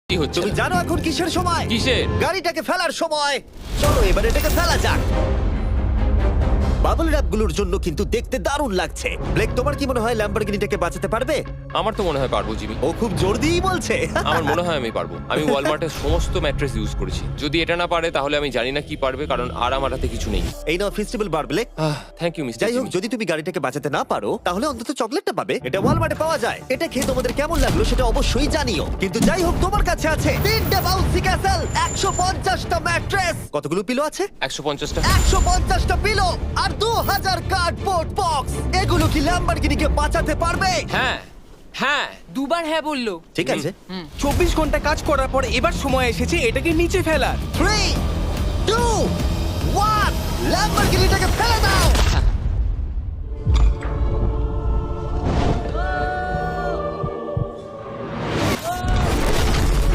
কি হচ্ছে তুমি না? জানো এখন কিসের সময়? কিসের? গাড়িটাকে ফেলার সময়। চলো এবার এটাকে ফেলা যাক। বাবল র্যাপগুলোর জন্য কিন্তু দেখতে দারুণ লাগছে। ব্লেক, তোমার কি মনে হয় ল্যাম্বরগিনিটাকে বাঁচাতে পারবে? আমার তো মনে হয় পারবো জিমি। ও খুব জোর দিয়েই বলছে। আমার মনে হয় আমি পারবো। আমি ওয়ালমার্টের সমস্ত ম্যাট্রেস ইউজ করেছি। যদি এটা না পারে তাহলে আমি জানি না কি পারবে, কারণ আর আমার হাতে কিছু নেই। এই নাও festival bar, Blake. Thank you mister যাই হোক, জিমি। যদি তুমি গাড়িটাকে বাঁচাতে না পারো তাহলে অন্তত চকলেটটা পাবে। এটা ওয়ালমার্টে পাওয়া যায়। এটা খেয়ে তোমাদের কেমন লাগলো সেটা অবশ্যই জানিও। কিন্তু যাই হোক, তোমার কাছে আছে 3টে বাউন্সি ক্যাসেল, 150টা ম্যাট্রেস, কতগুলো পিলো আছে? 150টা। 150টা পিলো আর 2000 কার্ডবোর্ড বক্স। এগুলো কি ল্যাম্বরগিনিকে বাঁচাতে পারবে? হ্যাঁ হ্যাঁ। দুবার হ্যাঁ বললো। ঠিক আছে। 24 ঘন্টা কাজ করার পর এবার সময় এসেছে এটাকে নিচে ফেলার। 3, 2, 1, ল্যাম্বরগিনিটাকে ফেলে দাও।